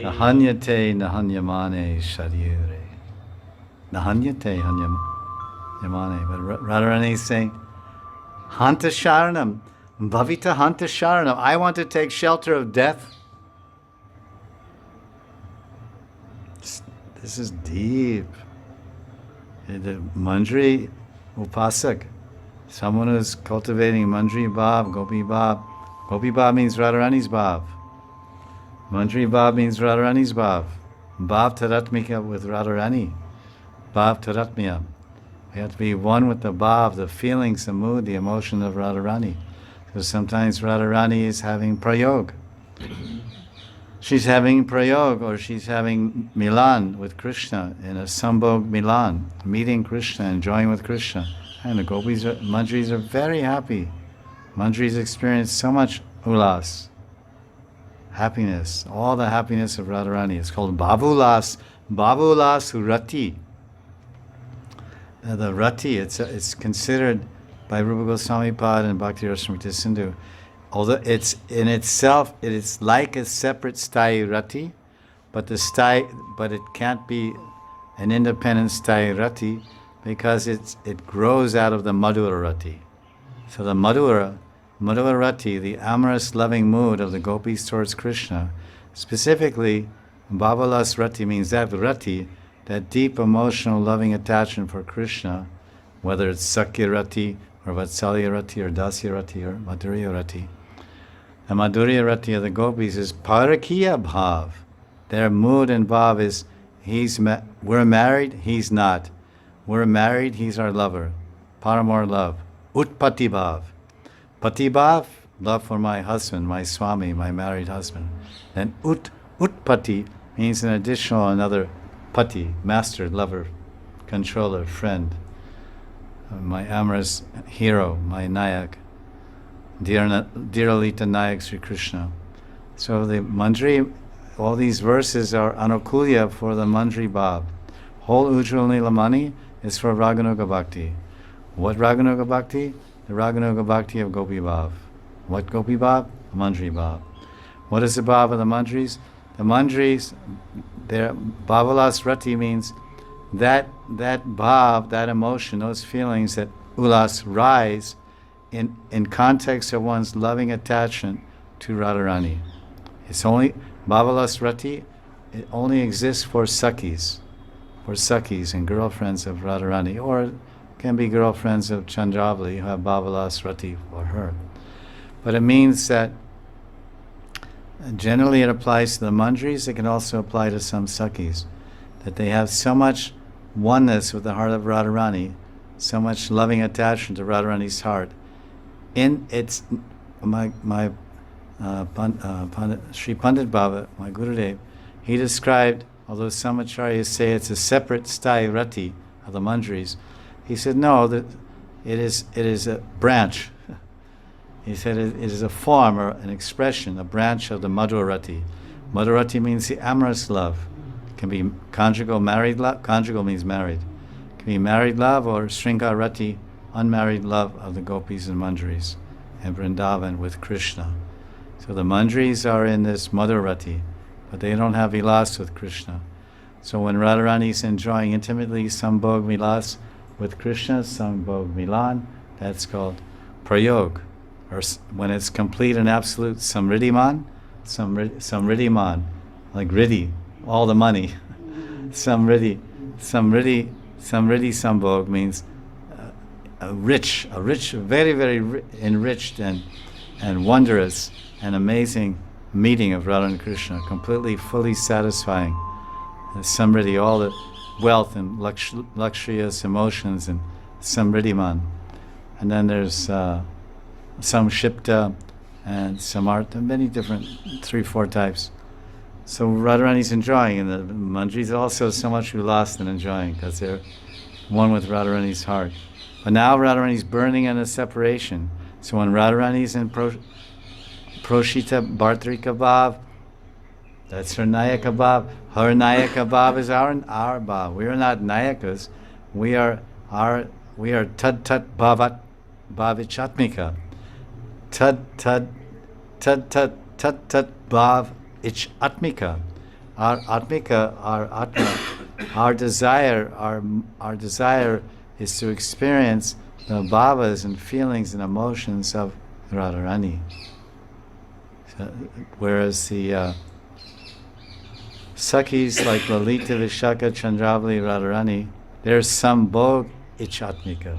Nahanyate nahanyamane sharire. Nahanyate hanyamane. But Radharani is saying, Hanta Sharanam, Bhavita Hanta Sharanam. I want to take shelter of death. This is deep. The Manjri Upasak, someone who's cultivating Manjri Bhav, Gopi Bhav. Gopi Bhav means Radharani's Bhav. Manjri Bhav means Radharani's Bhav. Bhav Taratmika with Radharani. Bhav Taratmya. We have to be one with the Bhav, the feelings, the mood, the emotion of Radharani. So sometimes Radharani is having prayog. She's having prayog, or she's having Milan with Krishna in a Sambhog Milan, meeting Krishna, enjoying with Krishna. And the gopis, Manjris are very happy. Manjris experience so much ulas, happiness, all the happiness of Radharani. It's called Bhavulas, Bhavulas Rati. The Rati, it's considered by Rupa Goswami Pad and Bhakti Rasamrita Sindhu, although it's in itself, it is like a separate Sthai Rati, but it can't be an independent Sthai Rati because it grows out of the Madhura Rati. So the Madhura Rati, the amorous loving mood of the gopis towards Krishna, specifically Bhavalas Rati means that Rati, that deep emotional loving attachment for Krishna, whether it's Sakya Rati or Vatsalya Rati or Dasya Rati or Madhurya Rati. The Madhurya Rati of the gopis is Parakiya Bhav. Their mood and bhav is, we're married, he's not. We're married, he's our lover. Paramor love. Utpati Bhav. Pati Bhav, love for my husband, my Swami, my married husband. And Utpati means an additional, another Pati, master, lover, controller, friend. My amorous hero, my Nayak. Dear Lalita Nayak Sri Krishna. So the Manjri, all these verses are Anukulya for the Manjri Bhav. Whole Ujjwal Nilamani is for Raganuga Bhakti. What Raganuga Bhakti? The Raganuga Bhakti of Gopi Bhav. What Gopi Bhav? Manjri Bhav. What is the Bhav of the Manjris? The Manjris, their Bhavalas Rati means that Bhav, that emotion, those feelings that ulas rise in context of one's loving attachment to Radharani. It's only, Bhavalas Rati, it only exists for Sakhis and girlfriends of Radharani, or it can be girlfriends of Chandravali who have Bhavalas Rati for her. But it means that generally it applies to the Manjris, it can also apply to some Sakhis, that they have so much oneness with the heart of Radharani, so much loving attachment to Radharani's heart. In its, Sri Pandit Baba, my Gurudev, he described, although some acharyas say it's a separate Sthai Rati of the Manjris, he said no, that it is a branch. He said it is a form or an expression, a branch of the Madhurati. Madhurati means the amorous love. It can be conjugal, married love. Conjugal means married. It can be married love or Sringarati, unmarried love of the gopis and Manjris and Vrindavan with Krishna. So the Manjris are in this Madhurati, but they don't have vilas with Krishna. So when Radharani is enjoying intimately Sambhog vilas with Krishna, Sambhog Milan, that's called prayog. Or when it's complete and absolute samriddhiman, like riddhi, all the money. Samriddhi sambhog means a rich, very, very enriched and wondrous and amazing meeting of Radha and Krishna, completely, fully satisfying. Samriddhi, all the wealth and luxurious emotions and samriddhiman. And then there's Samshipta and Samartha, many different, 3-4 types. So Radharani's enjoying, and the Manjris also so much lost and enjoying because they're one with Radharani's heart. But now Radharani's burning in a separation. So when Radharani's in Proshita Bhartrika Bhav, that's her Nayaka Bhav. Her Nayaka Bhav is our Bhav. We are not Nayakas. We are Tad Tat Bhavat Bhavichatmika. Tad Bhav Ich Atmika. Our Atmika, our Atma, our desire is to experience the bhavas and feelings and emotions of Radharani. So, whereas the Sakhis like Lalita, Vishaka, Chandravali, Radharani, there's some bhog ichatmika.